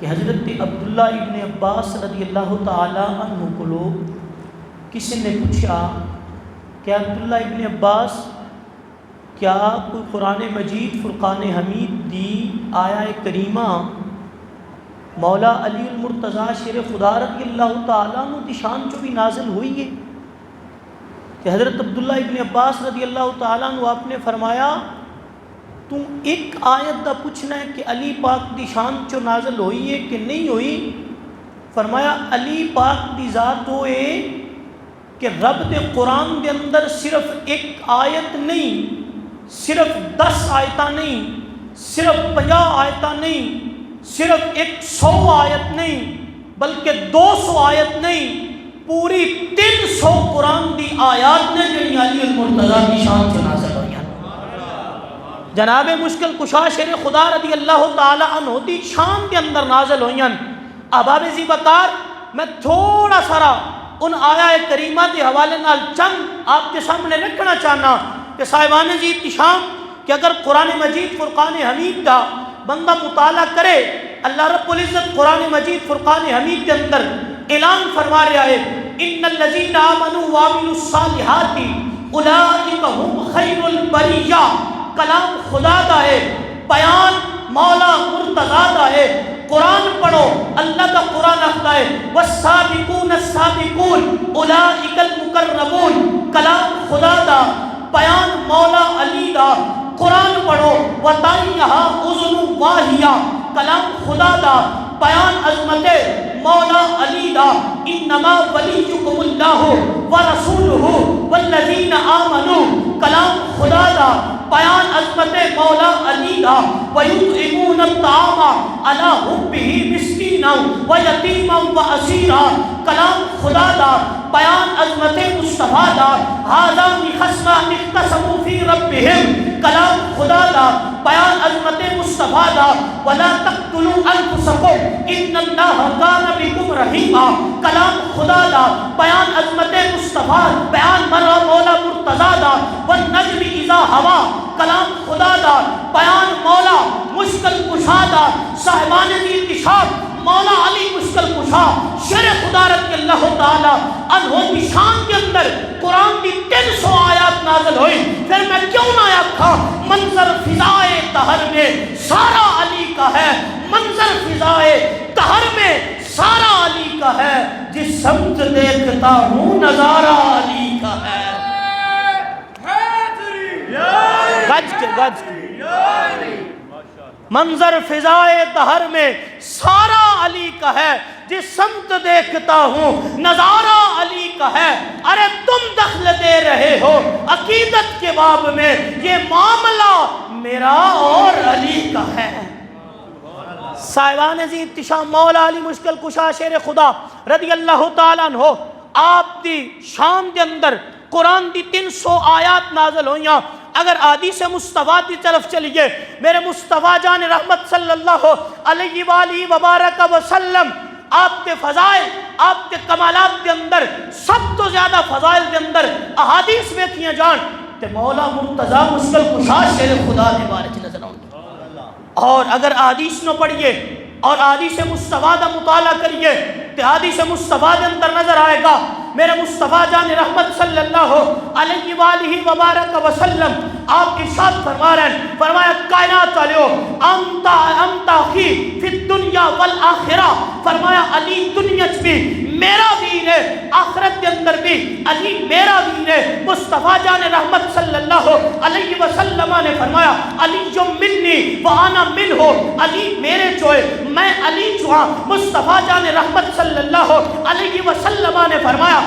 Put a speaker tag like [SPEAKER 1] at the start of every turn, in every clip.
[SPEAKER 1] کہ حضرت عبداللہ ابن عباس رضی اللہ تعالی عنہ کو لوگ کسی نے پوچھا کہ عبداللہ ابن عباس کیا کوئی قرآن مجید فرقان حمید دی آیا کریمہ مولا علی المرتضیٰ شیر خدا رضی اللہ تعالیٰ عنہ دی شان چو بھی نازل ہوئی ہے؟ کہ حضرت عبداللہ ابن عباس رضی اللہ تعالیٰ عنہ آپ نے فرمایا تم ایک آیت دا پوچھنا ہے کہ علی پاک دی شان چو نازل ہوئی ہے کہ نہیں ہوئی؟ فرمایا علی پاک دی ذات ہوئے کہ رب دے قرآن دے اندر صرف ایک آیت نہیں، صرف 10 آیتاں نہیں، صرف 50 آیتاں نہیں، صرف 100 آیت نہیں، بلکہ 200 آیت نہیں، پوری 300 قرآن دی آیات نے جو علی المرتضیٰ کی شان سے نازل ہوئی ہیں۔ جناب مشکل کشا شیر خدا رضی اللہ تعالی عنہ دی شان کے اندر نازل ہوئی ہیں۔ احباب زی بکار میں تھوڑا سارا ان آیا کریمہ دے حوالے نال چند آپ کے سامنے رکھنا چاہنا کہ صاحبان زی اتشام کہ اگر قرآن مجید فرقان حمید کا بندہ مطالعہ کرے، اللہ رب العزت قرآن مجید فرقان حمید کے اندر اعلان فرما رہا ہے ان الذین آمنوا وعملوا الصالحات اولئک هم خیر البریہ۔ کلام خدا دا ہے، بیان مولا مرتضیٰ دا ہے، قرآن پڑھو، اللہ کا قرآن آختا ہے والسابقون السابقون اولئک المقربون۔ کلام خدا دا، بیان مولا علی دا، قرآن پڑھو وطائیہا اذن واہیہ۔ کلام خدا دا، بیان عظمت مولا علی دا، انما ولیکم اللہ ورسولہ والذین آمنوا۔ کلام خدا دا، بیان عظمت مولا علی دا، وَيُطْعِمُونَ الطَّعَامَ عَلَىٰ حُبِّهِ مِسْكِينًا وَيَتِيمًا وَأَسِيرًا۔ کلام خدا دا، بیان عظمت مصطفیٰ دا، هَذَانِ خَصْمَانِ اخْتَصَمُوا فِي رَبِّهِمْ۔ کلام خدا دا، بیان عظمت مصطفیٰ دا، وَلَا تَقْتُلُوا أَنفُسَكُمْ إِنَّ اللَّهَ كَانَ بِكُمْ رَحِيمًا۔ کلام خدا دا، بیان عظمت مصطفیٰ، بیان مرا مولا مرتضیٰ دا، وَالنَّجْمِ إِذَا هَوَىٰ۔ کلام خدا دا، بیان مولا مشکل کشا دا، صاحبان دی انتشاب مولا علی مشکل کشا شیر خدا رضی اللہ تعالی عنہ کی شان کے اندر قرآن کی 300 آیات نازل ہوئی۔ پھر میں کیوں نہ آکھا منظر فضائے طہر میں سارا علی کا ہے، منظر فضائے طہر میں سارا علی کا ہے، جس سمت دیکھتا ہوں نظارہ علی کا ہے۔ گج کے منظر فضائے دہر میں سارا علی کا ہے، جس سمت دیکھتا ہوں نظارہ علی کا ہے۔ ارے تم دخل دے رہے ہو عقیدت کے باب میں، یہ معاملہ میرا اور علی کا ہے۔ صاحبان زی اتشام مولا علی مشکل کشا شیر خدا رضی اللہ تعالیٰ عنہ آپ دی شان دے اندر قرآن دی 300 آیات نازل ہوئیاں۔ اگر حدیث مصطفیٰ کی طرف چلیے، میرے مصطفیٰ جان رحمت صلی اللہ علیہ وآلہ وبارک وسلم آپ کے فضائل، آپ کے کمالات کے اندر سب تو زیادہ فضائل کے اندر احادیث میں کیے جان کہ مولا مرتضیٰ مشکل کشا شیر خدا نے بارے نظر آؤں۔ اور اگر احادیث نہ پڑھیے اور حدیث مصطفیٰ کا مطالعہ کریے تو حدیث مصطفیٰ کے اندر نظر آئے گا میرے مصطفیٰ جان رحمت صلی اللہ علیہ وآلہ وبارک وسلم آپ ارشاد فرما رہے ہیں، فرمایا کائنات علیو انت اخی فی الدنیا والآخرہ۔ فرمایا علی دنیا بھی میرا ویر ہے، آخرت کے اندر بھی علی میرا ویر ہے۔ مصطفیٰ جان رحمت صلی اللہ علیہ وسلم نے فرمایا علی جو منی وانا منہ، علی میرے چوئے میں علی چوہاں۔ مصطفیٰ جان رحمت صلی اللہ علیہ وسلم نے فرمایا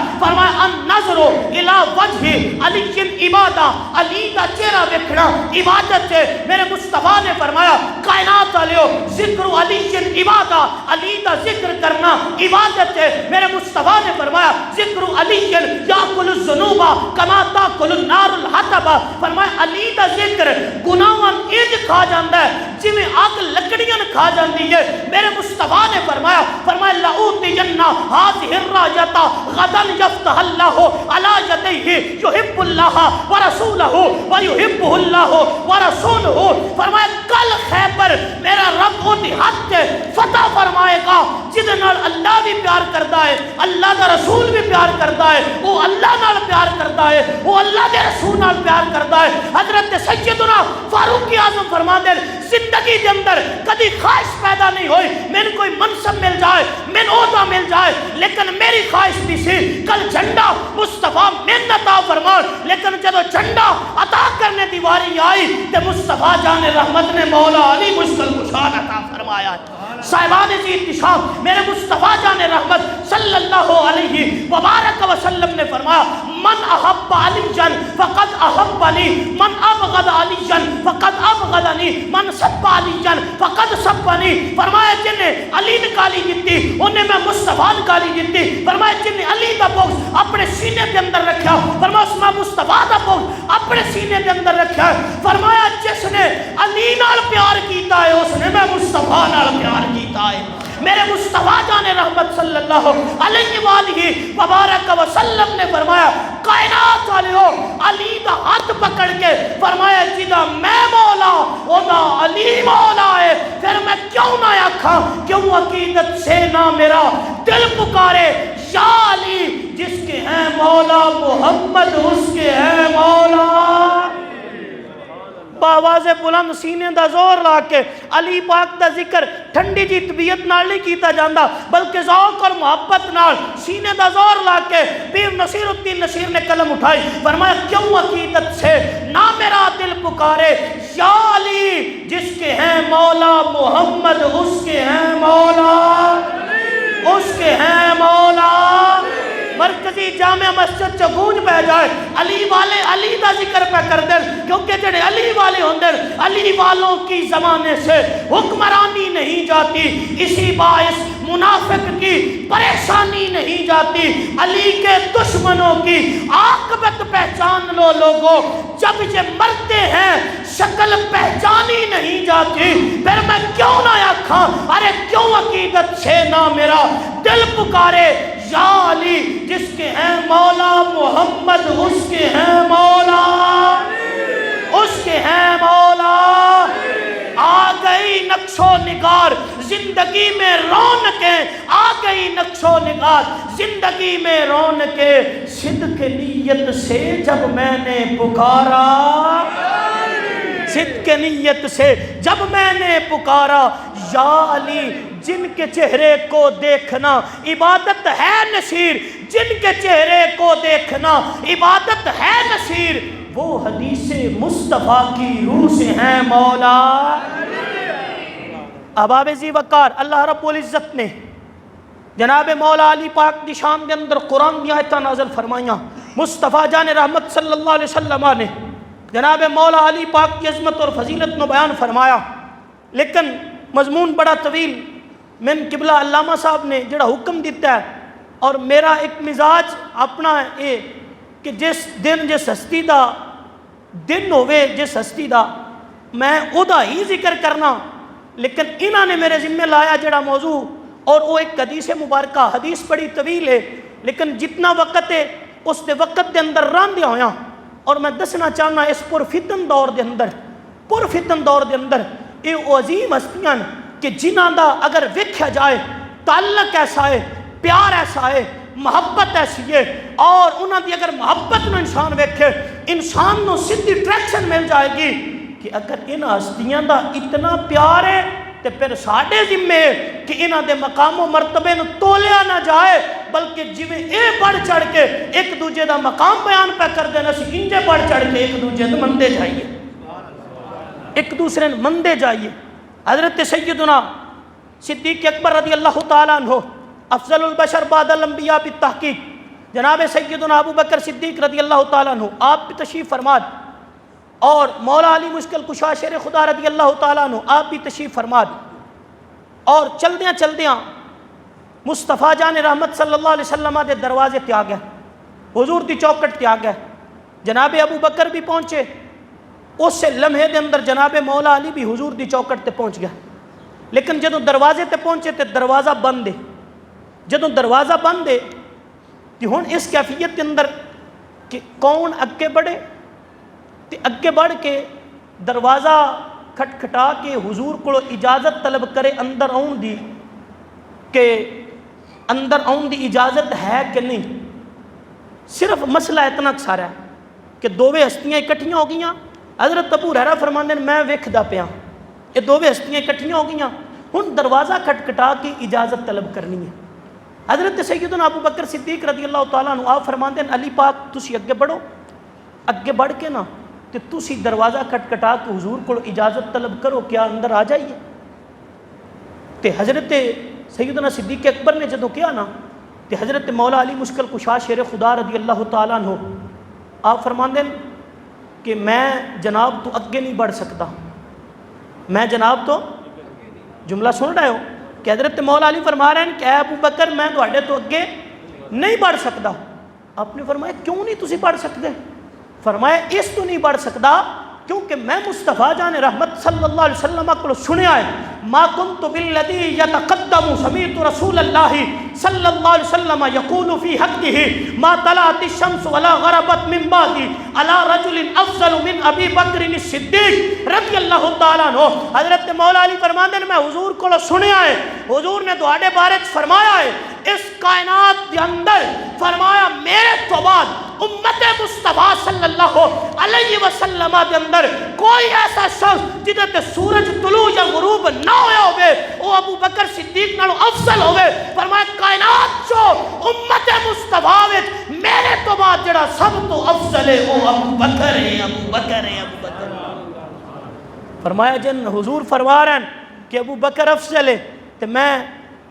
[SPEAKER 1] النظر الی وجہ علی عبادہ، علی کا چہرہ دیکھنا عبادت ہے۔ میرے مصطفیٰ نے فرمایا کائنات علیو ذکر علی عبادہ، علی کا ذکر کرنا عبادت ہے۔ میرے مصطفیٰ نے فرمایا ذکر علی یاکل الذنوب کما تاکل النار الحطب۔ فرمایا علی کا ذکر گناہاں انج کھا جاندا ہے جویں اگ لکڑیاں کھا جاندی ہے۔ میرے مصطفیٰ نے فرمایا لَأُوتِيَنَّ لأعطين هذه الراية غدا يفتح الله على يديه يحب الله ورسوله ويحبه الله ورسوله. فرمایا کل خیبر میرا رب اُہدی حد تے فتح فرمائے گا جدے نال اللہ بھی پیار کردا ہے, اللہ دا رسول بھی پیار کردا ہے, وہ اللہ نال پیار کردا ہے, وہ اللہ دے رسول نال پیار کردا ہے. حضرت سیدنا فاروق اعظم فرماندے زندگی دے اندر کدی خواہش پیدا نہیں ہوئی مین کوئی منصب مل جائے, مین عہدہ مل جائے, لیکن میری خواہش بھی سی کل جھنڈا مصطفیٰ مین عطا فرمان. لیکن جدو جھنڈا عطا کرنے دی واری آئی تے مصطفیٰ جان رحمت نے مولا علی مشکل کشا عطا فرمایا. صاحبان عزیز شام میرے مصطفیٰ جان رحمت صلی اللہ علیہ وبارک وسلم نے فرمایا من احب علی جن فقد احبنی من ابغض علی جن فقد ابغضنی من سب علی جن فقد سبنی. فرمایا جن نے علی نے گالی دیتی انہیں میں مصطفیٰ نے گالی دیتی. فرمایا جن نے علی دا بغض اپنے سینے کے اندر رکھا, فرمایا اس میں مصطفیٰ دا بغض اپنے سینے کے اندر رکھا. فرمایا جس نے علی نال پیار کیتا ہے اس نے میں مصطفیٰ نال پیار کیتا ہے. میرے مصطفیٰ جان رحمت صلی اللہ علیہ وآلہ وبارک وسلم نے فرمایا کائنات والے ہو علی دا ہاتھ پکڑ کے فرمایا جدا میں مولا اودا علی مولا ہے. پھر میں کیوں نہ آکھاں کیوں عقیدت سے نہ میرا دل پکارے یا علی جس کے ہیں مولا محمد اس کے ہیں مولا. باواز بلند سینے دا زور لا کے علی پاک دا ذکر ٹھنڈی جی طبیعت نال نہیں کیتا جاندا بلکہ ذوق اور محبت نال سینے دا زور لا کے پیر نصیر الدین نصیر نے قلم اٹھائی. فرمایا کیوں عقیدت سے نہ میرا دل پکارے یا علی جس کے ہیں مولا محمد اس کے ہیں مولا, اس کے ہیں مولا. مرکزی جامع مسجد چ گونج پہ جائے علی والے علی دا ذکر پہ کر دیں کیونکہ جڑے علی والے ہوندے علی والوں کی زمانے سے حکمرانی نہیں جاتی, اسی باعث منافق کی پریشانی نہیں جاتی. علی کے دشمنوں کی عاقبت پہچان لو لوگوں, جب یہ مرتے ہیں شکل پہچانی نہیں جاتی. پھر میں کیوں نہ آکھاں ارے کیوں عقیدت سے نہ میرا دل پکارے یا علی جس کے ہیں مولا محمد اس کے ہیں مولا, اس کے ہیں مولا. آ گئی نقش و نگار زندگی میں رونقیں, آ گئی نقش و نگار زندگی میں رونقیں, صدق نیت سے جب میں نے پکارا, صدق نیت سے جب میں نے پکارا یا علی جن کے چہرے کو دیکھنا عبادت ہے نصیر, جن کے چہرے کو دیکھنا عبادت ہے نصیر, وہ حدیث مصطفیٰ کی روح سے ہیں مولا. احباب ذی وقار اللہ رب العزت نے جناب مولا علی پاک دی شان کے اندر قرآن دی آیتاں نازل فرمائیاں. مصطفیٰ جان رحمت صلی اللہ علیہ وسلم نے جناب مولا علی پاک کی عظمت اور فضیلت میں بیان فرمایا, لیکن مضمون بڑا طویل. من قبلہ علامہ صاحب نے جڑا حکم دیتا ہے اور میرا ایک مزاج اپنا ہے کہ جس دن جس ہستی دا دن ہوئے جس ہستی دا میں ادا ہی ذکر کرنا, لیکن انہوں نے میرے ذمہ لایا جڑا موضوع اور وہ ایک حدیث مبارکہ, حدیث بڑی طویل ہے لیکن جتنا وقت ہے اس دے وقت دے اندر راندیا ہویا. اور میں دسنا چاہنا اس پرفتن دور دے اندر, پرفتن دور دے اندر یہ عظیم ہستیاں کہ جنہاں دا اگر ویکھیا جائے تعلق ایسا ہے, پیار ایسا ہے, محبت ایسی ہے, اور انہاں دی اگر محبت نو انسان ویکھے انسان نو سیدھی ٹریکشن مل جائے گی کہ اگر ان ہستیاں دا اتنا پیار ہے تو پھر ساڈے ذمے ہے کہ انہاں دے مقام و مرتبے نو تولیا نہ جائے بلکہ جویں اے بڑھ چڑھ کے ایک دوجے دا مقام بیان پہ کر دینا سی انجے بڑھ چڑھ کے ایک دوجے دے مندے جائیے, ایک دوسرے مندے جائیے. حضرت سیدنا صدیق اکبر رضی اللہ تعالیٰ عنہ افضل البشر بعد الانبیاء بالتحقیق جناب سیدنا ابو بکر صدیق رضی اللہ تعالیٰ عنہ آپ بھی تشریف فرماد, اور مولا علی مشکل کشا شیر خدا رضی اللہ تعالیٰ عنہ آپ بھی تشریف فرماد. اور چلدیاں چلدیاں مصطفیٰ جان رحمت صلی اللہ علیہ وسلم دے دروازے تے آ گئے, حضور دی چوکٹ تے آ گئے. جناب ابو بکر بھی پہنچے, اس سے لمحے دے اندر جناب مولا علی بھی حضور دی چوکٹ تے پہنچ گیا, لیکن جدو دروازے تے پہنچے تے دروازہ بند ہے. جدوں دروازہ بند ہے کہ ہن اس کیفیت کے اندر کہ کون اگے بڑھے، تے اگے بڑھ کے دروازہ کھٹکھٹا کے حضور کو اجازت طلب کرے اندر آؤن دی، کہ اندر آؤن دی اجازت ہے کہ نہیں۔ صرف مسئلہ اتنا سارا ہے کہ دوویں ہستیاں اکٹھیاں ہو گئیاں۔ حضرت ابو ہریرہ فرماندے ہیں میں ویکھدا پیا یہ دوویں ہستیاں اکٹھیاں ہو گئیاں، ہن دروازہ کھٹکھٹا کے اجازت طلب کرنی ہے۔ حضرت سیدنا ابو بکر صدیق رضی اللہ تعالیٰ عنہ آپ فرماندے ہیں علی پاک تسی اگے بڑھو، اگے بڑھ کے نا تے تسی دروازہ کھٹکھٹا کے حضور کو اجازت طلب کرو کیا اندر آ جائیے۔ تے حضرت سیدنا صدیق اکبر نے جدوں کیا نا تے حضرت مولا علی مشکل کشا شیر خدا رضی اللہ تعالیٰ عنہ آپ فرماندے ہیں کہ میں جناب تو اگے نہیں بڑھ سکتا، میں جناب تو جملہ سن رہے ہو کہ حضرت مولا علی فرما رہے ہیں کہ اے ابو بکر میں تواڈے تو اگے نہیں بڑھ سکتا۔ آپ نے فرمایا کیوں نہیں تسی بڑھ سکتے؟ فرمایا اس تو نہیں بڑھ سکتا کیونکہ میں مصطفیٰ جان رحمت صلی اللہ علیہ وسلم کو سنیا ہے، ما کنت بالذی یتقدم سمیعت رسول اللہ صلی اللہ علیہ وسلم یقول فی حقہ ما طلعت الشمس ولا غربت من بعدی علی رجل افضل من ابی بکر الصدیق رضی اللہ تعالیٰ عنہ۔ حضرت مولا علی فرماندے ہیں میں حضور کو سنیا ہے، حضور نے تواڈے بارے فرمایا ہے اس کائنات کے اندر، فرمایا میرے تو بعد امت مصطفیٰ صلی اللہ علیہ وسلم کے اندر کوئی ایسا شخص جدے تے سورج طلوع یا غروب نہ ہویا ہوئے وہ ابو بکر صدیق نالوں افضل ہوئے۔ فرمایا کائنات جو امت مصطفیٰ وچ میرے تو بعد جڑا سب تو افضل ہے وہ ابو بکر ہے، ابو بکر ہے، ابو بکر ہے۔ فرمایا جن حضور فرما رہے ہیں کہ ابو بکر افضل ہے تو میں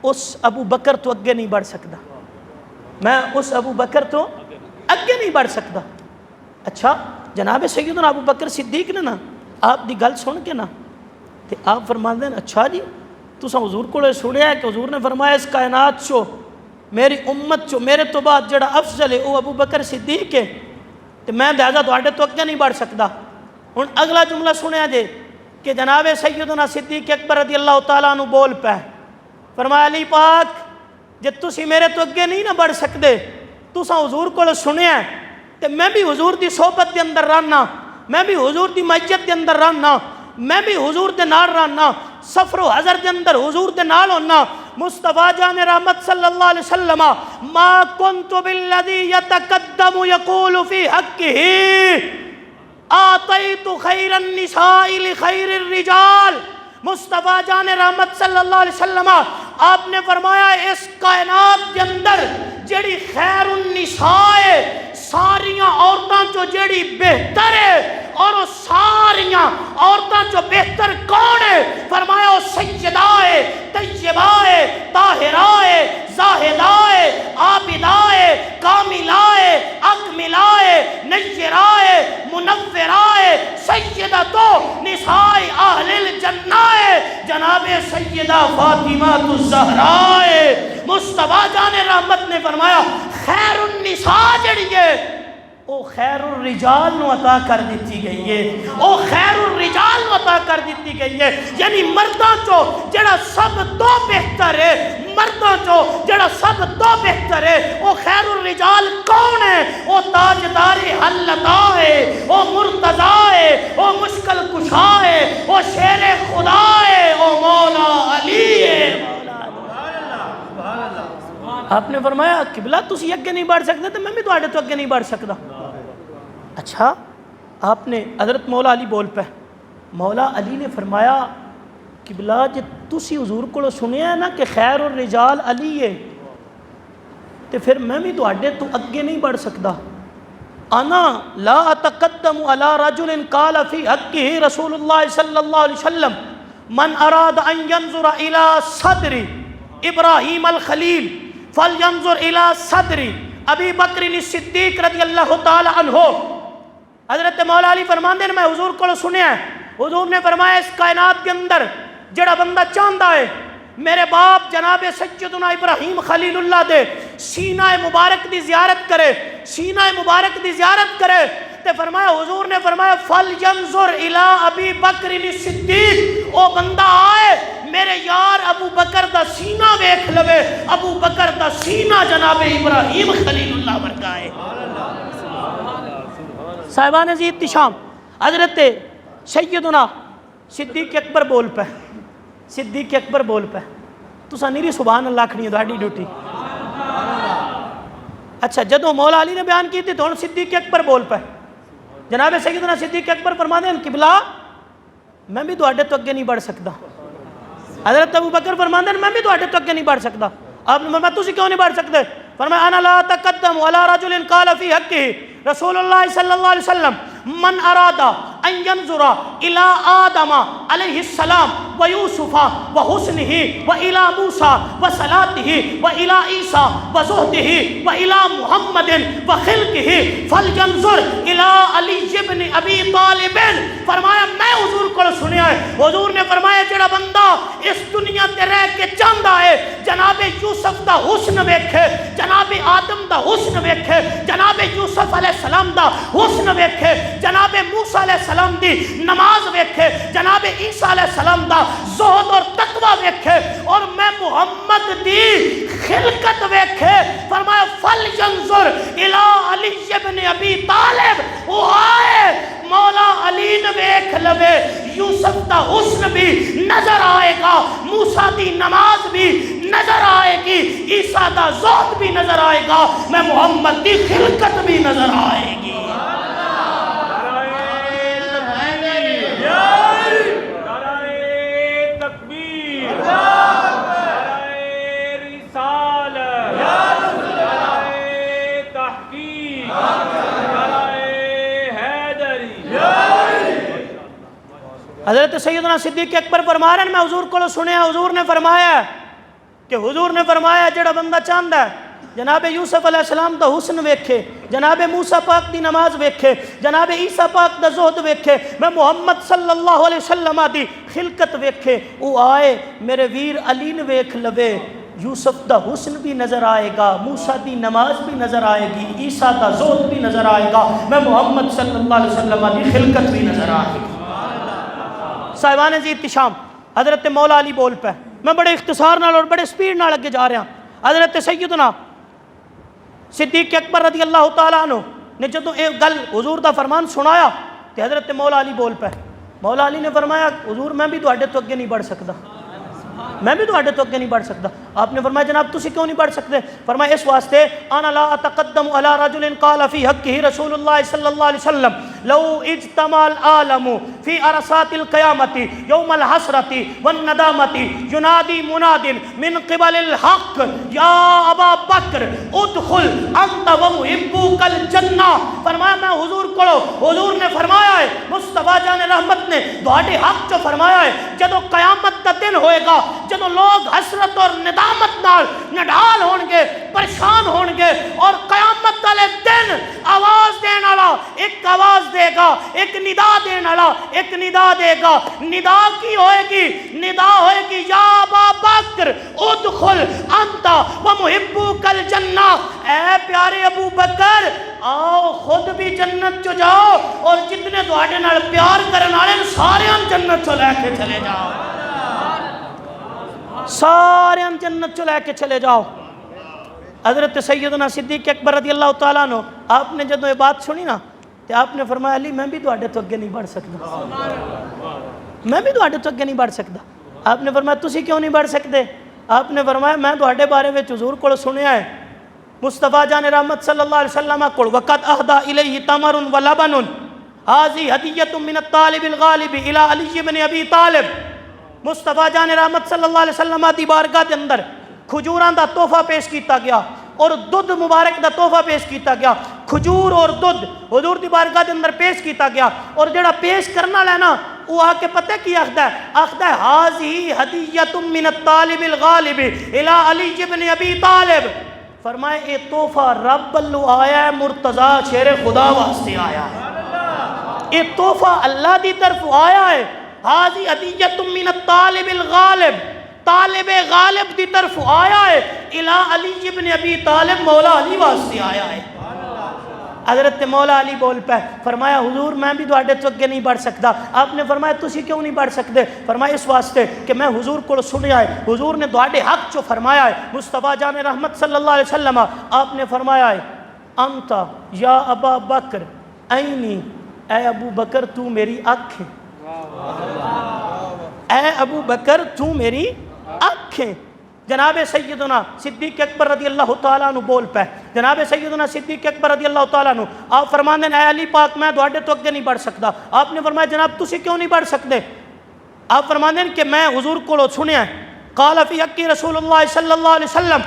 [SPEAKER 1] اس ابو بکر تو اگے نہیں بڑھ سکتا، میں اس ابو بکر تو اگے نہیں بڑھ سکتا۔ اچھا جناب سیدنا ابو بکر صدیق نے نا آپ دی گل سن کے نا تے آپ فرماندے ہیں اچھا جی تساں حضور کو سنیا ہے کہ حضور نے فرمایا اس کائنات چو میری امت چو میرے تو بعد جڑا افضل ہے وہ ابو بکر صدیق ہے تے میں لہذا تواڈے تو اگے نہیں بڑھ سکتا۔ ہن اگلا جملہ سنیا جے کہ جناب سیدنا صدیق اکبر رضی اللہ تعالیٰ عنہ بول پے، فرمایا علی پاک جے تسی میرے تو اگے نہیں نہ بڑھ سکتے، تساں حضور کو سنیا ہے تے میں بھی حضور دی صحبت دے اندر رہنا، میں بھی حضور دی معیت دے اندر رہنا، میں بھی حضور دے نال رہنا، سفر و حضر دے اندر حضور دے نال ہونا۔ مصطفیٰ جان رحمت صلی اللہ علیہ وسلم ما کنت بالذی یتقدم یقول فی حقہ آتیت خیر النساء لخیر الرجال۔ مصطفیٰ جان رحمت صلی اللہ علیہ وسلم آپ نے فرمایا اس کائنات کے اندر جڑی خیر النساء ہے ساریاں عورتاں چو جڑی بہتر ہے اور وہ ساریاں عورتاں چو بہتر کون ہے؟ فرمایا وہ سیدہ ہے، طیبہ ہے، طاہرہ ہے، زاہدہ ہے، عابدہ ہے، کاملہ ہے، اکملہ ہے، نیرہ ہے، منورہ ہے، سیدۃ نساء اہل الجنہ ہے، جناب سیدہ فاطمہ الزہرا ہے۔ مصطفیٰ جان رحمت نے فرمایا خیر النساء جڑی ہے او خیر الرجال نو عطا کر دیتی گئی ہے، او خیر الرجال نو عطا کر دیتی گئی ہے، یعنی مرداں چو جڑا سب تو بہتر ہے، مرداں چو جڑا سب تو بہتر ہے او خیر الرجال کون ہے؟ او تاجدار حلتا ہے، او مرتضی ہے، او مشکل کشا ہے، او شیر خدا ہے، او مولا علی ہے۔ آپ نے فرمایا قبلہ تسی اگے نہیں بڑھ سکتے تو میں بھی تواڈے تو اگے نہیں بڑھ سکتا۔ اچھا آپ نے حضرت مولا علی بول پے، مولا علی نے فرمایا قبلہ جے تسی حضور کو سنیا ہے نا کہ خیر الرجال علی ہے تو پھر میں بھی تواڈے تو اگے نہیں بڑھ سکتا۔ انا لا اتقدم علی رجل قال فی حقہ رسول اللہ صلی اللہ علیہ وسلم من اراد ان ينظر الى صدر ابراہیم الخلیل فلینظر الى صدر ابی بکر الصدیق رضی اللہ تعالی عنہ۔ حضرت مولا علی فرماندے ہیں میں حضور کو سنیا ہے، حضور نے فرمایا اس کائنات کے اندر جڑا بندہ چاہتا ہے میرے باپ جناب سیدنا ابراہیم خلیل اللہ دے سینہ مبارک دی زیارت کرے، سینہ مبارک دی زیارت کرے تے فرمایا حضور نے فرمایا فَلْيَنْظُرْ إِلَىٰ أَبِي بَكْرٍ الصِّدِّيقِ، او بندہ آئے میرے یار ابو بکر دا سینہ ویکھ لوے، ابو بکر دا سینہ جناب ابراہیم خلیل اللہ ورگا ہے۔ صاحبان عزیز احتشام، حضرت سیدنا صدیق اکبر بول پہ، صدیق اکبر بول پہ، تسا نیری سبحان اللہ کھڑی ہے تہاڈی ڈیوٹی۔ اچھا جدوں مولا علی نے بیان کی تھی تو ہن صدیق اکبر بول پہ، جناب سیدنا صدیق اکبر فرماتے ہیں قبلہ میں بھی تواڈے تو اگے نہیں بڑھ سکتا۔ حضرت ابو بکر فرماتے ہیں میں بھی تواڈے تو اگے نہیں بڑھ سکتا۔ آپ نے فرمایا تسی کیوں نہیں بڑھ سکتے؟ فرمایا انا لا تقدم علی رجل قال فی حقہ رسول اللہ صلی اللہ علیہ وسلم من اراد ان ينظر الى آدم علیہ السلام ویوسف وحسنہ والى موسیٰ وصلاته والى عیسیٰ وزہدہ والى محمد وخلقہ فلینظر الى علی بن ابی طالب۔ فرمایا میں حضور کو سنیا ہے، حضور نے فرمایا جڑا بندہ اس دنیا تے رہ کے چاہندا ہے جناب یوسف دا حسن ویکھے، جناب آدم دا حسن ویکھے، جناب یوسف علیہ السلام دا حسن ویکھے، جناب موسیٰ علیہ السلام دی نماز ویکھے، جناب عیسیٰ علیہ السلام دا زہد اور تقوی ویکھے، اور میں محمد دی خلقت ویکھے، فرمایا فَلْيَنْظُرْ إِلَىٰ عَلِيِّ بْنِ أَبِي طالب، وہ آئے مولا علی نے ویکھ لوے، یوسف دا حسن بھی نظر آئے گا، موسیٰ دی نماز بھی نظر آئے گی، عیسیٰ دا زہد بھی نظر آئے گا، میں محمد دی خلقت بھی نظر آئے گی۔ حضرت سیدنا صدیق اکبر فرما رہے ہیں میں حضور کو سنیا، حضور نے فرمایا کہ حضور نے فرمایا جڑا بندہ چاہندا ہے جناب یوسف علیہ السلام دا حسن ویکھے، جناب موسیٰ پاک دی نماز ویکھے، جناب عیسیٰ پاک دا زہد ویکھے، میں محمد صلی اللہ علیہ وسلم دی خلقت ویکھے، وہ آئے میرے ویر علی نے ویکھ لوے، یوسف دا حسن بھی نظر آئے گا، موسیٰ دی نماز بھی نظر آئے گی، عیسیٰ دا زہد بھی نظر آئے گا، میں محمد صلی اللہ علیہ وسلم دی خلقت بھی نظر آئے گی۔ صاحبان عزیز احتشام، حضرت مولا علی بول پہ، میں بڑے اختصار نال اور بڑے سپیڈ نال اگے جا رہا ہوں۔ حضرت سیدنا صدیق اکبر رضی اللہ تعالیٰ عنہ نے جدوں ایک گل حضور دا فرمان سنایا تو حضرت مولا علی بول پہ، مولا علی نے فرمایا حضور میں بھی تواڈے تو اگے نہیں بڑھ سکتا، میں بھی تواڈے تو اگے نہیں بڑھ سکتا۔ آپ نے فرمایا جناب تسی کیوں نہیں بڑھ سکتے؟ فرمایا اس واسطے انا لا اتقدم علی رجل قال فی حقہ رسول اللہ صلی اللہ علیہ وسلم لو اجتمع العالم فی عرصات القیامت یوم الحسرۃ والندامۃ ینادی مناد من قبل الحق یا ابا بکر ادخل انت ومحبوک الجنہ۔ فرمایا میں حضور کو، حضور نے فرمایا ہے مصطفیٰ جان رحمت نے تواڈے حق جو فرمایا ہے جدوں قیامت دا دن ہوئے گا، جدوں لوگ حسرت اور ندامت نال نڈال ہون گے، پریشان ہون گے، اور قیامت والے دن آواز دین والا ایک آواز دے گا، ایک ندا دین والا ایک ندا دے گا۔ ندا کی ہوئے گی؟ ندا ہوئے گی یا ابا بکر ادخل انت ومحبوک الجنہ، اے پیارے ابو بکر آؤ خود بھی جنت چ جاؤ، اور جتنے تواڈے نال پیار کرن والے سارے جنت چ لے کے چلے جاؤ، سارے جنت چ لے کے چلے جاؤ۔ حضرت سیدنا صدیق اکبر رضی اللہ تعالیٰ عنہ آپ نے جدوں یہ بات سنی نا تو آپ نے فرمایا علی میں بھی تواڈے تو اگے نہیں بڑھ سکتا، میں بھی تواڈے تو اگے نہیں بڑھ سکتا۔ آپ نے فرمایا تسی کیوں نہیں بڑھ سکتے؟ آپ نے فرمایا میں تواڈے بارے میں حضور کو سنیا ہے مصطفیٰ جان رحمت صلی اللہ علیہ وسلم کو وقت اہدا الیہ تمر ولبن حاضی ہدیۃ من الطالب الغالب الی علی بن ابی طالب۔ مصطفیٰ جان رحمت صلی اللہ علیہ وسلم دی بارگاہ دے اندر کھجوراں دا تحفہ پیش کیتا گیا اور دودھ مبارک دا تحفہ پیش کیتا گیا، کھجور اور دودھ حضور دی بارگاہ دے اندر پیش کیتا گیا، اور جڑا پیش کرنا لینا وہ آ کے پتہ کی آخدا ہے؟ آخدا ہے حاضی ہدیۃ من الطالب الغالب الی علی بن ابی طالب۔ فرمائے اے تحفہ رب اللہ آیا ہے، مرتضیٰ شیر خدا واسطے آیا ہے، اے تحفہ اللہ دی طرف آیا ہے۔ حاضی ہدیۃ من الطالب الغالب، طالب غالب دی طرف آیا ہے، الی علی بن ابی طالب، مولا علی واسطے آیا ہے۔ حضرت مولا علی بول پہ فرمایا حضور میں بھی تواڈے تو اگے نہیں بڑھ سکتا. آپ نے فرمایا تسی کیوں نہیں بڑھ سکتے؟ فرمایا اس واسطے کہ میں حضور کو سنیا ہے, حضور نے تواڈے حق چو فرمایا ہے. مصطفیٰ جان رحمت صلی اللہ علیہ وسلم آپ نے فرمایا ہے انت یا ابا بکر عینی, اے ابو بکر تو میری آنکھ ہے, اے ابو بکر تو میری آنکھ ہے. جناب سیدنا صدیق اکبر رضی اللہ تعالیٰ عنہ بول پہ, جناب سیدنا صدیق اکبر رضی اللہ تعالیٰ عنہ آپ فرماندے ہیں اے علی پاک میں تواڈے تو اگے نہیں بڑھ سکتا. آپ نے فرمایا جناب تسی کیوں نہیں بڑھ سکتے؟ آپ فرماندے ہیں کہ میں حضور کو سنیا ہے قال فی حقی رسول اللہ صلی اللہ علیہ وسلم,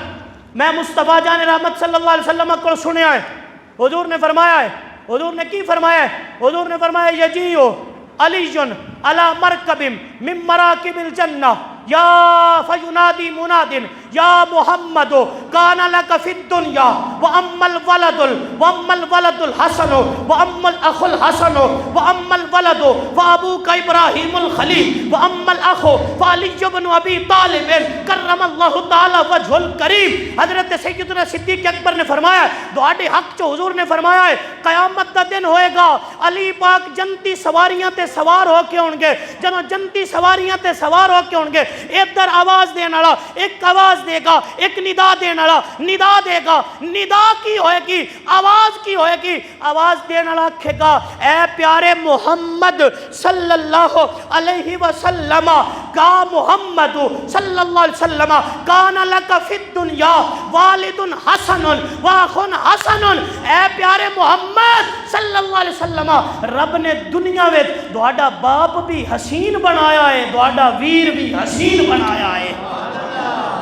[SPEAKER 1] میں مصطفیٰ جان رحمت صلی اللہ علیہ وسلم کو سنیا ہے. حضور نے فرمایا ہے, حضور نے کی فرمایا ہے؟ حضور نے فرمایا یجیو علی علی مرکب من مراکب الجنہ یا فینادی مناد یا محمد کان لک فی الدنیا واما الولد الحسن واما الاخ الحسن واما الولد فابوک ابراہیم الخلیل واما الاخ فعلی بن ابی طالب کرم اللہ تعالی وجہ الکریم. حضرت سیدنا صدیق اکبر نے فرمایا تواڈے حق چ حضور نے فرمایا ہے قیامت دا دن ہوئے گا, علی پاک جنتی سواریاں تے سوار ہو کے ہون گے. جنوں جنتی سواریاں تے سوار ہو کے ہون گے, ادھر آواز دین والا ایک آواز دے گا, ایک ندا دین والا ندا دے گا. ندا کی ہوئے گی, آواز کی ہوئے گی, آواز دین والا کہے گا اے پیارے محمد صلی اللہ علیہ وسلم, کا محمد صلی اللہ علیہ وسلم کان لک فی الدنیا والد حسن واخ حسن, اے پیارے محمد صلی اللہ علیہ وسلم رب نے دنیا وچ تہاڈا باپ بھی حسین بنایا ہے, تہاڈا ویر بھی حسین بنایا ہے.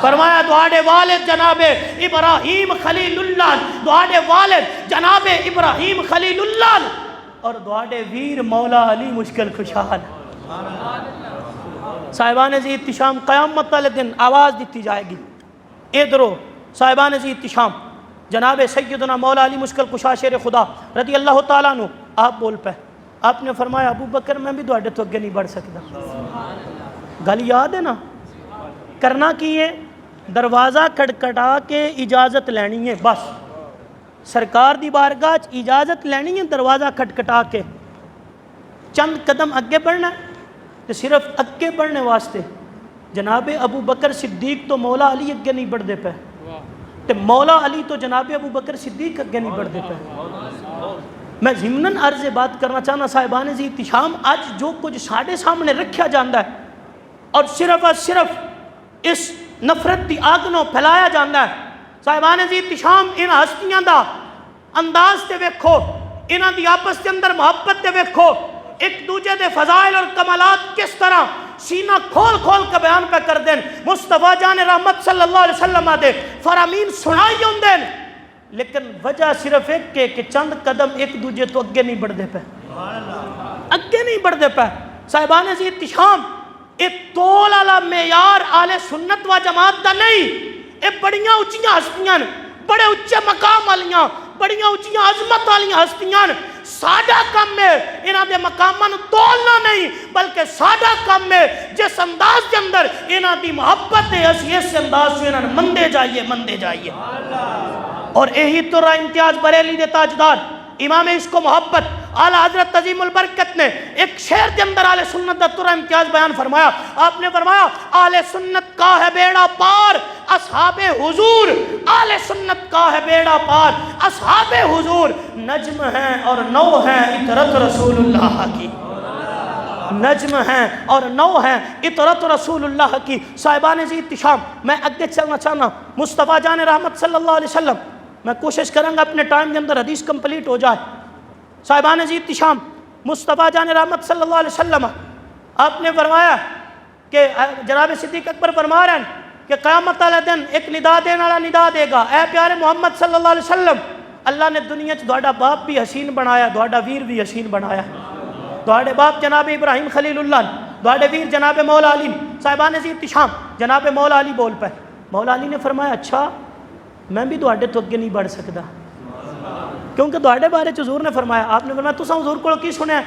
[SPEAKER 1] فرمایا تہاڈے والد جناب ابراہیم خلیل اللہ, تہاڈے والد جناب ابراہیم خلیل اللہ اور تہاڈے ویر مولا علی مشکل خوشحال. صاحبان ذی احتشام قیامت والے دن آواز دیتی جائے گی. ادھرو صاحبان ذی احتشام جناب سیدنا مولا علی مشکل کشا شیر خدا رضی اللہ تعالیٰ عنہ آپ بول پہ, آپ نے فرمایا ابو بکر میں بھی تواڈے تو اگے نہیں بڑھ سکتا. گل یاد ہے نا, کرنا کی ہے دروازہ کھٹکھٹا کے اجازت لینی ہے, بس سرکار دی بارگاہ اجازت لینی ہے, دروازہ کھٹکھٹا کے چند قدم اگے بڑھنا ہے. تو صرف اگے بڑھنے واسطے جناب ابو بکر صدیق تو مولا علی اگے نہیں بڑھتے پہ, تو مولا علی تو جناب ابو بکر صدیق اگے نہیں بڑھتے پہ. میں ضمناً عرض بات کرنا چاہنا صاحبان ذی احتشام, آج جو کچھ ساڈے سامنے رکھا جاندہ ہے اور صرف اس نفرت دی آگ نو پھیلایا جاندہ ہے. صاحبان ذی احتشام ان ہستیاں دا انداز تے ویکھو, انہاں دی آپس کے اندر محبت تے ویکھو, ایک دوجے دے فضائل اور کمالات کس طرح سینہ کھول کھول کا بیان پہ کر دیں. مصطفیٰ جان رحمت صلی اللہ علیہ وسلم دے فرامین سنائی ہوں دیں, لیکن وجہ صرف ایک کہ چند قدم ایک دوجے تو اگے نہیں بڑھ دے پہ, اگے نہیں بڑھ دے پہ. صاحبان ذی احتشام ایک تول والا معیار آل سنت و جماعت دا نہیں, اے بڑیاں اچھیاں ہستیاں, بڑے اچھے مقام والیاں, بڑیاں اچھیاں عظمت والیاں ہستیاں. ساڈا کم ہے انہاں دے مقاماں نوں تولنا نہیں, بلکہ ساڈا کم ہے جس انداز کے اندر انہاں دی محبت ہے اسی اس انداز سے انہاں مندے جائیے. اور یہی تو راہ امتیاز بریلی دے تاجدار امام عشق و محبت اعلیٰ حضرت عظیم البرکت نے ایک شعر کے اندر اہل سنت دا ترا امتیاز بیان فرمایا. آپ نے فرمایا اہل سنت کا ہے بیڑا پار اصحاب حضور, اہل سنت کا ہے بیڑا پار اصحاب حضور, نجم ہیں اور نو ہیں اطرت رسول اللہ کی, نجم ہیں اور نو ہیں اطرت رسول اللہ کی. صاحبان ذی احتشام میں اگے چلنا چاہنا, مصطفیٰ جان رحمت صلی اللہ علیہ وسلم, میں کوشش کروں گا اپنے ٹائم کے اندر حدیث کمپلیٹ ہو جائے. صاحبان ذی احتشام مصطفیٰ جان رحمت صلی اللہ علیہ وسلم آپ نے فرمایا کہ جناب صدیق اکبر فرما رہے ہیں کہ قیامت والے دن ایک ندا دینے والا ندا دے گا, اے پیارے محمد صلی اللہ علیہ وسلم اللہ نے دنیا چ تہاڈا باپ بھی حسین بنایا, تہاڈا ویر بھی حسین بنایا. تہاڈے باپ جناب ابراہیم خلیل اللہ, تہاڈے ویر جناب مولا علی. صاحبان ذی احتشام جناب مولا علی بول پہ, مولا علی نے فرمایا اچھا میں بھی تہاڈے تو اگے نہیں بڑھ سکتا, کیونکہ تہاڈے بارے حضور نے فرمایا. آپ نے فرمایا تساں حضور کو کی سنیا؟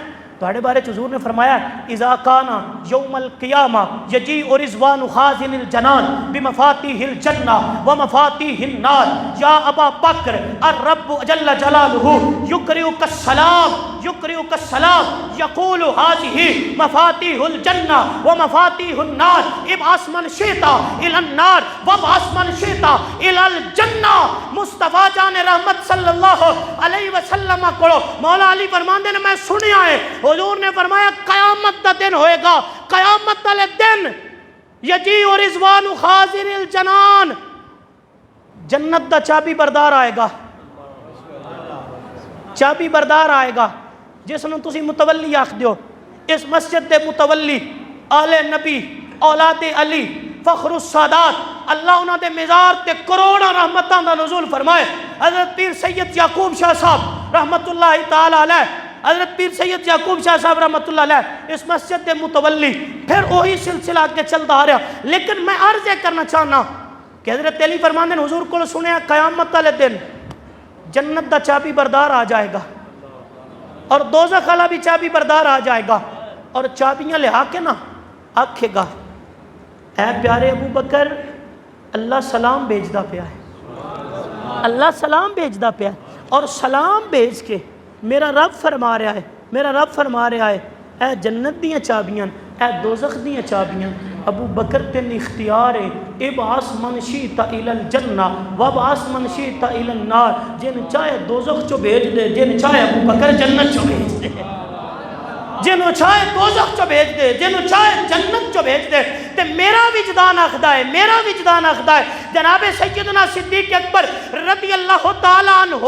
[SPEAKER 1] تہاڈے بارے حضور نے فرمایا اذا کانا یوم القیامہ یجیء رضوان خازن الجنان بمفاتیح الجنہ ومفاتیح النار یا ابا بکر الرب جل جلالہ یقرئک السلام یقول هذه مفاتیح الجنہ ومفاتیح النار ابعث من شئت الی النار وابعث من شئت الی الجنہ۔ مصطفیٰ جان رحمت صلی اللہ علیہ وسلم کو مولا علی فرماندے نے میں سنیا ہے، حضور نے فرمایا قیامت دا دن ہوئے گا، قیامت والے دن یجیء رضوان خازن الجنان، جنت دا چابی بردار آئے گا، چابی بردار آئے گا جس نے تسی متولی آکھ دیو۔ اس مسجد دے متولی آل نبی اولاد علی فخر السادات، اللہ انہاں دے مزار تے کروڑا رحمتاں دا نزول فرمائے۔ حضرت پیر سید یعقوب شاہ صاحب رحمت اللہ تعالی علیہ، حضرت پیر سید یعقوب شاہ صاحب رحمت اللہ علیہ اس مسجد دے متولی، پھر وہی سلسلہ آگے چلتا آ رہا۔ لیکن میں عرض یہ کرنا چاہنا کہ حضرت علی فرماندے حضور کو سنیا قیامت والے دن جنت دا چابی بردار آ جائے گا اور دوزخ والا بھی چابی بردار آ جائے گا، اور چابیاں لہا کے نا آکھے گا اے پیارے ابو بکر اللہ سلام بھیجدا پیا ہے، اللہ سلام بھیجدا پیا ہے، اور سلام بھیج کے میرا رب فرما رہا ہے، میرا رب فرما رہا ہے اے جنت دیاں چابیاں اے دوزخ دیاں چابیاں ابو بکر تین اختیار ہے، ابعث من شئت الی الجنہ وابعث من شئت الی النار، جن چاہے دوزخ چو بھیج دے، جن چاہے ابو بکر جنت چو بھیج دے، جنو چاہے دوزخ چو بھیج دے، جنو چاہے جنت چو بھیج دے۔ تے میرا وجدان آخدا ہے، میرا وجدان آخدا ہے جناب سیدنا صدیق اکبر رضی اللہ تعالی عنہ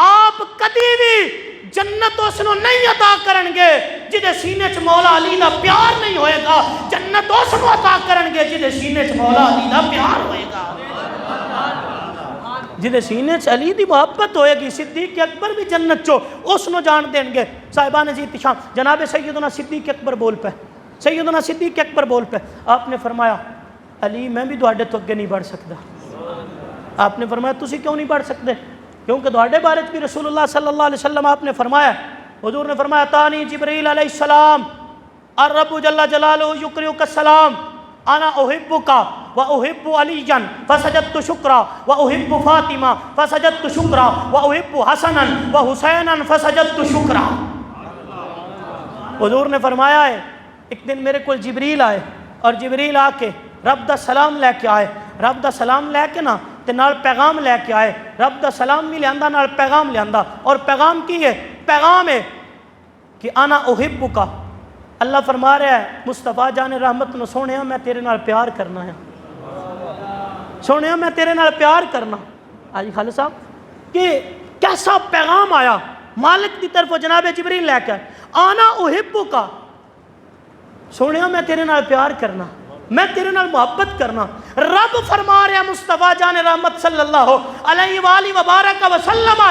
[SPEAKER 1] آپ کدی بھی جنت اس نو نہیں عطا کرن گے جدے سینے چ مولا علی دا پیار نہیں ہوئے گا، جنت اس نو عطا کرن گے جدے سینے چ مولا علی دا پیار ہوئے گا، جدے سینے چ علی دی محبت ہوئے گی۔ صدیق اکبر بھی جنت چو اس نو جان دیں گے۔ صاحبان عزیز شام جناب سیدنا صدیق اکبر بول پہ، سیدنا صدیق اکبر بول پہ، آپ نے فرمایا علی میں بھی تواڈے تو اگے نہیں بڑھ سکتا۔ آپ نے فرمایا تسی کیوں نہیں بڑھ سکتے؟ کیونکہ تواڈے بارے بھی رسول اللہ صلی اللہ علیہ وسلم آپ نے فرمایا، حضور نے فرمایا تانی جبریل علیہ السلام الرب جل جلالہ یقرئک السلام انا احبک و احب علیجا فسجدت شکرا و احب فاطمہ فسجدت شکرا و احب حسنا و حسینا فسجدت شکرا۔ حضور نے فرمایا ہے ایک دن میرے کو جبریل آئے اور جبریل آ کے رب دا سلام لے کے آئے، رب دا سلام لے کے نا تے نال پیغام لے کے آئے، رب دا سلام بھی لیاندا نال پیغام لیاندا، اور پیغام کی ہے؟ پیغام ہے کہ انا احبک، اللہ فرما رہا ہے مصطفیٰ جان رحمت نو سونیا میں تیرے نال پیار کرنا ہے، سونیا میں تیرے نال پیار کرنا۔ آجی خالد صاحب کہ کیسا پیغام آیا مالک دی طرف جناب جبریل لے کے آئے، انا احبک، سونیا میں تیرے نال پیار کرنا، میں تیرے نال محبت کرنا۔ رب فرما رہا مصطفیٰ جان رحمت صلی اللہ علیہ وآلہ وبارک وسلم،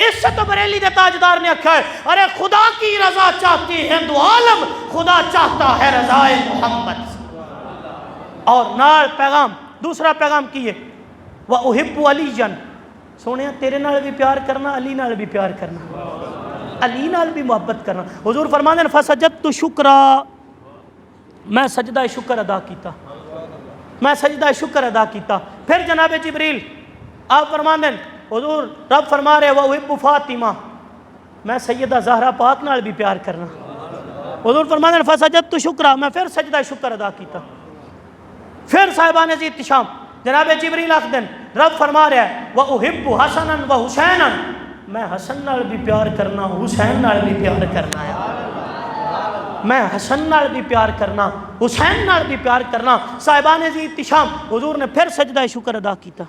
[SPEAKER 1] اس سے تو بریلی دے تاجدار نے کہا ہے ارے خدا کی رضا چاہتی ہے دو عالم، خدا چاہتا ہے رضائے محمد۔ اور نال پیغام دوسرا پیغام کی ہے وَأُحِبُّ عَلِيًّا، سونے تیرے نال بھی پیار کرنا، علی نال بھی پیار کرنا، علی نال بھی محبت کرنا۔ حضور فرماتے ہیں فَسَجَدْتُ شُكْرًا، میں سجدہ شکر ادا کیتا، میں سجدہ شکر ادا کیتا۔ پھر جناب جبریل آپ فرماتے ہیں حضور رب فرما رہے وَأُحِبُّ فاطمہ، میں سیدہ زہرا پاک نال بھی پیار کرنا۔ حضور فرماتے ہیں فَسَجَدْتُ شُكْرًا، میں پھر سجدہ شکر ادا کیتا۔ پھر صاحبان عزیز احتشام جناب جبریل آخدیں رب فرما رہا ہے وَأُحِبُّ حَسَنًا وَحُسَيْنًا، میں حسن نال بھی پیار کرنا، حسین نال بھی پیار کرنا ہے، میں حسن نال بھی پیار کرنا، حسین نال بھی پیار کرنا۔ صاحبان عزیز احتشام حضور نے پھر سجدہ شکر ادا کیتا۔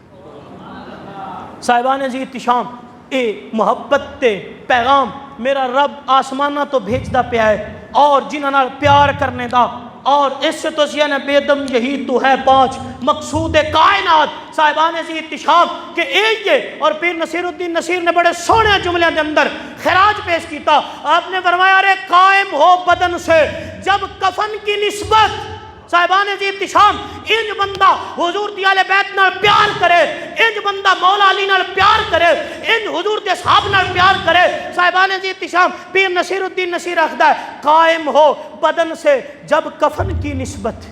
[SPEAKER 1] صاحبان عزیز احتشام اے محبت تے پیغام میرا رب آسمانہ تو بھیجدا پیا ہے، اور جنہاں نال پیار کرنے دا، اور اس سے تو سیاں بے دم یہی تو ہے پانچ مقصود کائنات۔ صاحبان عزیز احتشام کہ یہ اور پیر نصیر الدین نصیر نے بڑے سونے جملے دے اندر خراج پیش کیتا۔ آپ نے فرمایا ارے قائم ہو بدن سے جب کفن کی نسبت صاحبان عزیز احتشام انج بندہ حضور دی اہل بیت نال پیار کرے، انج بندہ مولا علی نال پیار کرے، انج حضور دے صحاب نال پیار کرے۔ صاحبان عزیز احتشام پیر نصیر الدین نصیر رکھدا ہے قائم ہو بدن سے جب کفن کی نسبت،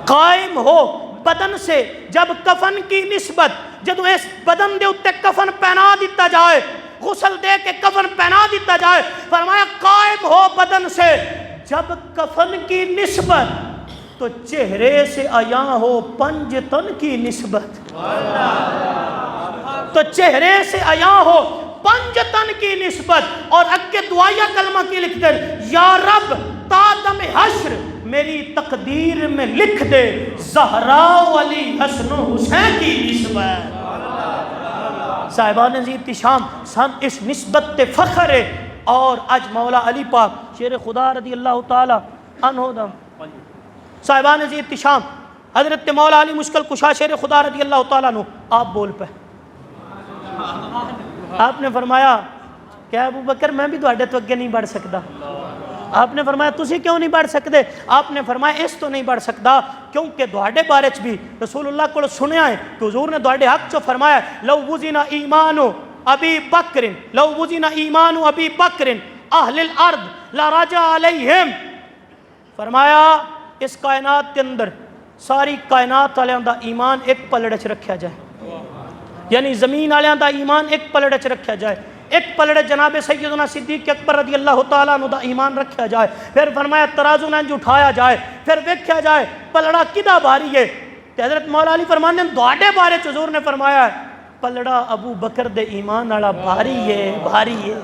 [SPEAKER 1] قائم ہو بدن سے جب کفن کی نسبت، جدو اس بدن دے اتے کفن پہنا دیتا جائے، غسل دے کے کفن پہنا دیتا جائے، فرمایا قائم ہو بدن سے جب کفن کی نسبت، تو چہرے سے عیاں ہو پنج تن کی نسبت، تو چہرے سے عیاں ہو پنج تن کی نسبت۔ اور اگے دعائیہ کلمہ کی لکھ دے، یا رب تا دم حشر میری تقدیر میں لکھ دے زہرا علی حسن و حسین کی نسبت۔ صاحبان عزیز احتشام سن اس نسبت تے فخر ہے۔ اور اج مولا علی پاک شیر خدا رضی اللہ تعالی عنہ دا صاحبان عزیز احتشام حضرت مولا علی مشکل کشا شیر خدا رضی اللہ تعالیٰ عنہ آپ بول پہ، آپ نے فرمایا کہ ابو بکر میں بھی تواڈے تو اگے نہیں بڑھ سکتا۔ آپ نے فرمایا تسی کیوں نہیں بڑھ سکتے؟ آپ نے فرمایا اس تو نہیں بڑھ سکتا کیونکہ تواڈے بارے چ بھی رسول اللہ کو سنیا ہے کہ حضور نے تواڈے حق چ فرمایا لو وزن ایمان ابی بکر، لو وزن ایمان ابی بکر اہل الارض لرجع علیہم، فرمایا اس کائنات کے اندر ساری کائنات والوں دا ایمان ایک پلڑے چ رکھا جائے، یعنی زمین والوں دا ایمان ایک پلڑے چ رکھا جائے، ایک پلڑے جناب سیدنا صدیق اکبر رضی اللہ تعالیٰ عنہ دا ایمان رکھا جائے، پھر فرمایا ترازو ننج اٹھایا جائے، پھر دیکھا جائے پلڑا کدا بھاری ہے۔ کہ حضرت مولا علی فرمانے دوڑے بارے حضور نے فرمایا ہے پلڑا ابو بکر دے ایمان والا بھاری ہے، بھاری ہے۔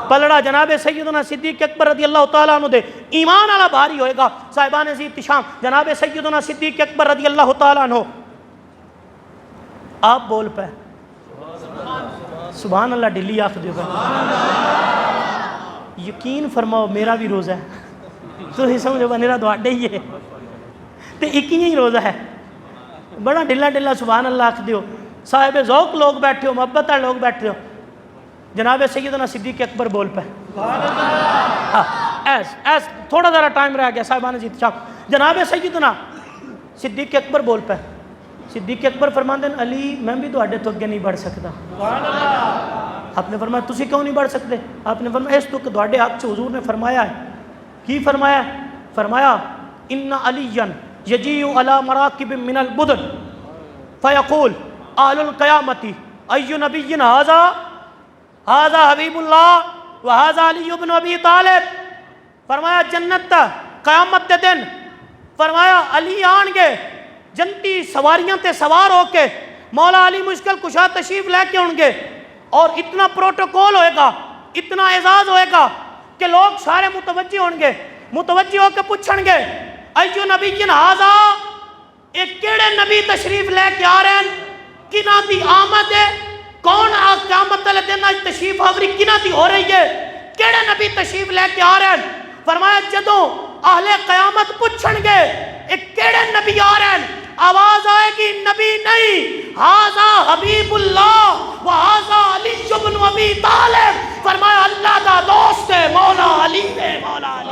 [SPEAKER 1] پلڑا جناب سیدنا صدیق اکبر رضی اللہ تعالیٰ عنہ دے ایمان والا بھاری ہوئے گا۔ صاحبان عزیز احتشام جناب سیدنا صدیق اکبر رضی اللہ تعالیٰ عنہ آپ بول پہ سبحان اللہ ڈلی آخ دیو گا، یقین فرماؤ میرا بھی روزہ ہے، تو ہی سمجھو میرا دعاڑے ہی ہے تو ایک ہی روزہ ہے، بڑا ڈلا ڈلا سبحان اللہ آخ دیو۔ صاحب ذوق لوگ بیٹھے ہو، محبت ہے لوگ بیٹھے ہو، جناب سیدنا صدیق اکبر بول پہ ایس تھوڑا ذرا ٹائم رہ گیا صاحبان عزیز احتشام، جناب سیدنا صدیق اکبر بول پہ، صدیق اکبر فرماندے ہیں علی میں بھی تواڈے تو اگے نہیں بڑھ سکتا۔ آپ نے فرمایا تسی کیوں نہیں بڑھ سکتے؟ آپ نے فرمایا اس تو کہ تواڈے حق سے حضور نے فرمایا ہے، کی فرمایا ہے؟ فرمایا ان علیًا یجیء علی مراکب من البدن فیقول اہل القیامت ای نبی ھذا ھذا حبیب اللہ وھذا علی بن ابی طالب، فرمایا جنت قیامت دے دن فرمایا علی آن گے جنتی سواریاں تے سوار ہو کے مولا علی مشکل کشا تشریف لے کے آن گے، اور اتنا پروٹوکول ہوئے گا، اتنا اعزاز ہوئے گا کہ لوگ سارے متوجہ ہوں گے، متوجہ ہو کے پوچھن گے ایو نبی ھذا، ایک کیڑے نبی تشریف لے کے آ رہے ہیں، کنہ دی آمد ہے، کون قیامت والے دن آج تشریف آوری کنہ دی ہو رہی ہے، کیڑے نبی تشریف لے کے آ رہے ہیں؟ فرمایا جدوں اہل قیامت پوچھن گے ایک کیڑے نبی آ رہے ہیں، آواز آئے گی نبی نہیں، ھذا حبیب اللہ وھذا علی بن ابی طالب، فرمایا اللہ دا دوست ہے مولا علی ہے، مولا علی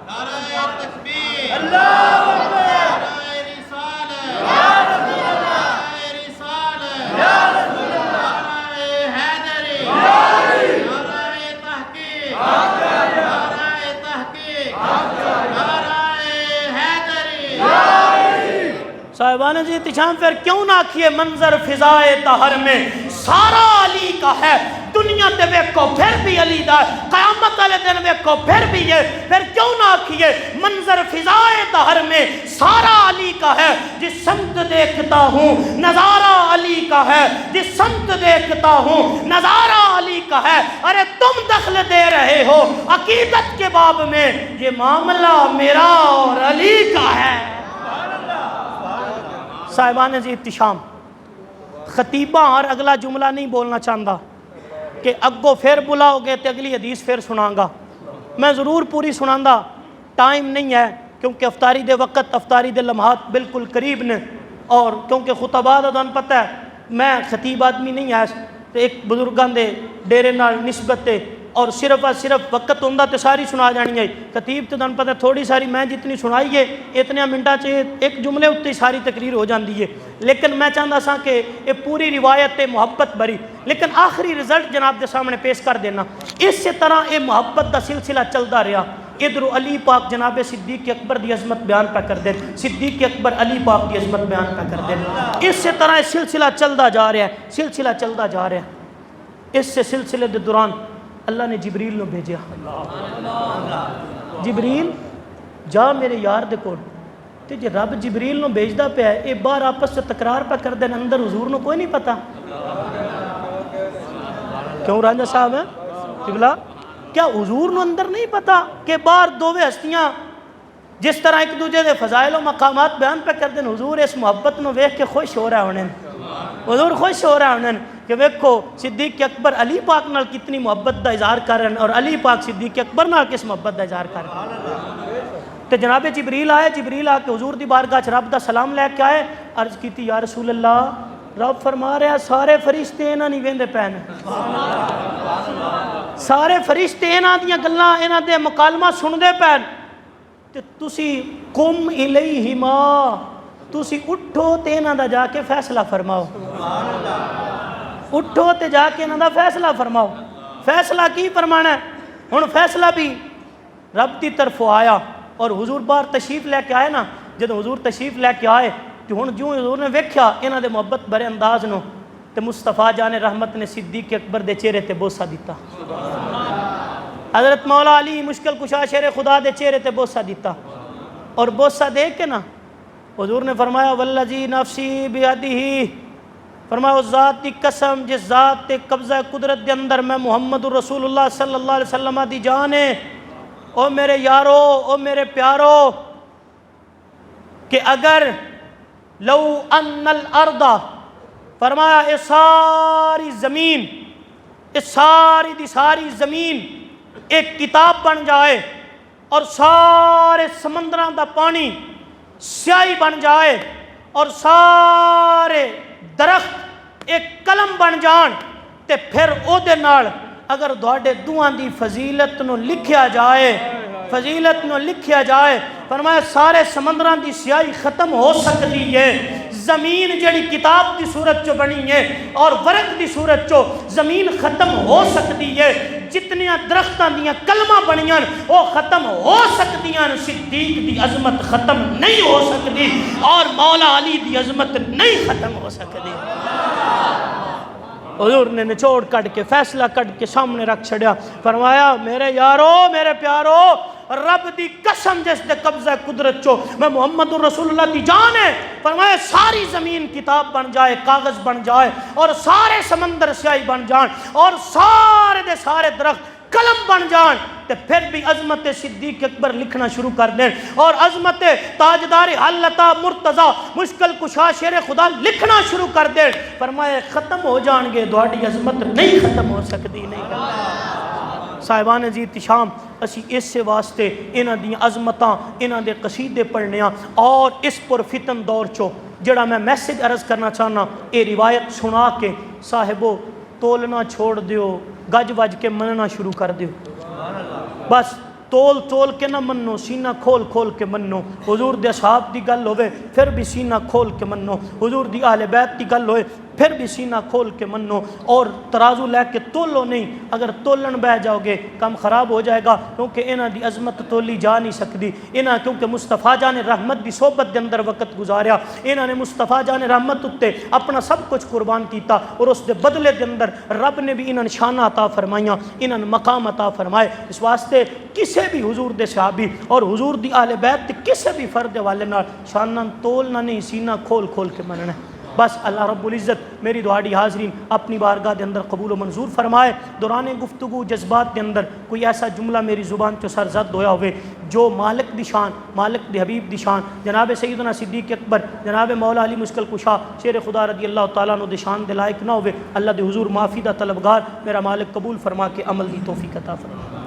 [SPEAKER 2] نعرہ تکبیر، اللہ اکبر، نعرہ رسالہ، یا رسول اللہ، نعرہ رسالہ، یا رسول اللہ، نعرہ حیدری، نعرہ تحقیق، نعرہ تحقیق، نعرہ حیدری۔
[SPEAKER 1] صاحبان عزیز احتشام پھر کیوں نہ کیے منظر فضائے طہر میں سارا علی کا ہے، دنیا تے ویکھو پھر بھی علی دا، قیامت والے دن ویکھو پھر بھی ہے، پھر کیوں نہ کیے منظر فضائے طہر میں سارا علی کا ہے، جس سمت دیکھتا ہوں نظارہ علی کا ہے، جس سمت دیکھتا ہوں نظارہ علی کا ہے۔ ارے تم دخل دے رہے ہو عقیدت کے باب میں، یہ معاملہ میرا اور علی کا ہے۔ صاحبان عزیز احتشام خطیبہ اور اگلا جملہ نہیں بولنا چاہتا کہ اگو پھر بلاؤ گے تو اگلی حدیث پھر سناں گا، میں ضرور پوری سناندہ، ٹائم نہیں ہے کیونکہ افطاری دے وقت افطاری دے لمحات بالکل قریب نے، اور کیونکہ خطبہ دا دن پتہ ہے میں خطیب آدمی نہیں ہے، تو ایک بزرگان دے ڈیرے نال نسبت اور صرف وقت ہوندہ تے ساری سنا جانی ہے خطیب تے دن پتہ تھوڑی ساری میں جتنی سنائی ہے اتنے منٹا چ ایک جملے اتنی ساری تقریر ہو جاندی ہے، لیکن میں چاہتا سا کہ یہ پوری روایت محبت بری، لیکن آخری رزلٹ جناب دے سامنے پیش کر دینا۔ اس طرح یہ محبت دا سلسلہ چلتا رہا۔ ادھر علی پاک جناب صدیق اکبر دی عظمت بیان پہ کر دیں، صدیق اکبر علی پاک دی عظمت بیان پہ کر دیں۔ اس طرح یہ سلسلہ چلتا جا رہا ہے، سلسلہ چلتا جا رہا ہے۔ اس سے سلسلے دے دوران اللہ نے جبریل نو بھیجیا، جبریل جا میرے یار دے کول، تے جے رب جبریل نو بھیجدا پیا ہے اے باہر آپس سے تکرار پہ کر دین، اندر حضور نو کوئی نہیں پتا کیوں رانجھا صاحب ہے قبلہ؟ کیا حضور نو اندر نہیں پتا کہ باہر دوویں ہستیاں جس طرح ایک دوجے دے فضائل و مقامات بیان پہ کر دیں، حضور اس محبت نو ویکھ کے خوش ہو رہا ہونے، حضور خوش ہو رہا ہونے کہ ویکھو صدیق اکبر علی پاک نال کتنی محبت دا اظہار کر رہے ہیں اور علی پاک صدیق اکبر نال کس محبت دا اظہار کر رہے ہیں۔ تو جناب جبریل آئے، جبریل آ کے حضور دی بارگاہ چ رب دا سلام لے کے آئے، عرض کیتی یا رسول اللہ رب فرما رہا سارے فرشتے انہاں نہیں ویندے پے نے، سارے فرشتے انہاں دیاں گلاں انہاں دے مکالمہ سندے پے تے تسی قم الیہما، تسی اٹھو تے انہاں دا جا کے فیصلہ فرماؤ، اٹھو تے جا کے انہاں دا فیصلہ فرماؤ۔ فیصلہ کی فرمانا ہے؟ ہن فیصلہ بھی رب دی طرف آیا اور حضور باہر تشریف لے کے آئے نا، جب حضور تشریف لے کے آئے تو ہن جو حضور نے ویکھیا انہاں دے محبت بھرے انداز نو تے مصطفیٰ جان رحمت نے صدیق اکبر دے چہرے تے بوسہ دیتا، حضرت مولا علی مشکل کشا شیر خدا دے چہرے تے بوسہ دیتا، اور بوسہ دے کے نا حضور نے فرمایا والذی نفسی بیدہ، فرمایا اس ذات دی قسم جس ذات تے قبضہ قدرت دے اندر میں محمد رسول اللہ صلی اللہ علیہ وسلم دی جان ہے، او میرے یارو او میرے پیارو، کہ اگر لو ان الارض، فرمایا یہ ساری زمین، یہ ساری دی ساری زمین ایک کتاب بن جائے اور سارے سمندراں دا پانی سیاہی بن جائے اور سارے درخت ایک قلم بن جان تے پھر او دے نال اگر دوڑے دعاں دی فضیلت نو لکھیا جائے، فضیلت نو لکھیا جائے، فرمایا سارے سمندران دی سیاہی ختم ہو سکتی ہے، زمین جڑی کتاب دی صورت چو بنی ہے اور ورق دی صورت چو زمین ختم ہو سکتی ہے، جتنیاں درختاں دیاں کلمہ بنیاں وہ ختم ہو سکتیاں، صدیق دی عظمت ختم نہیں ہو سکتی اور مولا علی دی عظمت نہیں ختم ہو سکتی۔ حضور نے نچوڑ کٹ کے فیصلہ کٹ کے سامنے رکھ چھڑیا، فرمایا میرے یارو میرے پیارو، رب دی قسم جس دے قبضہ قدرت چو میں محمد رسول اللہ دی جان ہے، فرمایا ساری زمین کتاب بن جائے، کاغذ بن جائے اور سارے سمندر سیاہی بن جان اور سارے دے سارے درخت قلم بن جان تے پھر بھی عظمت صدیق اکبر لکھنا شروع کر دیں اور عظمت تاجدار حلتا مرتضی مشکل کشا شیر خدا لکھنا شروع کر دیں، فرمایا ختم ہو جان گے دوڑی عظمت نہیں ختم ہو سکتی۔ نہیں صاحبان عزیز شام اسی اس سے واسطے انہاں دی عظمتاں انہاں دے قصیدے پڑھنے اور اس پر فتن دور چو جڑا میں میسیج عرض کرنا چاہنا، اے روایت سنا کے صاحبو تولنا چھوڑ دیو، گج وج کے مننا شروع کر دیو، بس تول تول کے نہ منو، سینہ کھول کھول کے منو، حضور دے اصحاب دی گل ہوئے پھر بھی سینہ کھول کے منو، حضور دی اہل بیت دی گل ہوئے پھر بھی سینہ کھول کے منو، اور ترازو لے کے تولو نہیں، اگر تولن بہ جاؤ گے کام خراب ہو جائے گا، کیونکہ انہاں دی عظمت تولی جا نہیں سکتی، انہاں کیونکہ مصطفیٰ جان رحمت دی صحبت دے اندر وقت گزاریا، انہاں نے مصطفیٰ جان رحمت اتے اپنا سب کچھ قربان کیتا اور اس دے بدلے دے اندر رب نے بھی انہاں شانہ عطا فرمائیاں، انہاں مقام عطا فرمائے، اس واسطے کسے بھی حضور دے صحابی اور حضور دی اہل بیت تے کسے بھی فرد والے نال شانہ تولنا نہیں، سینہ کھول کھول کے مننا ہے۔ بس اللہ رب العزت میری دعاڑی حاضرین اپنی بارگاہ دے اندر قبول و منظور فرمائے، دوران گفتگو جذبات دے اندر کوئی ایسا جملہ میری زبان چو سرزد ہویا ہوئے جو مالک دی شان، مالک دی حبیب دی شان، جناب سیدنا صدیق اکبر، جناب مولا علی مشکل کشا شیر خدا رضی اللہ تعالیٰ عنہ دی شان دے لائق نہ ہوئے، اللہ دے حضور معافی دا طلبگار میرا مالک قبول فرما کے عمل دی توفیق عطا فرمائے۔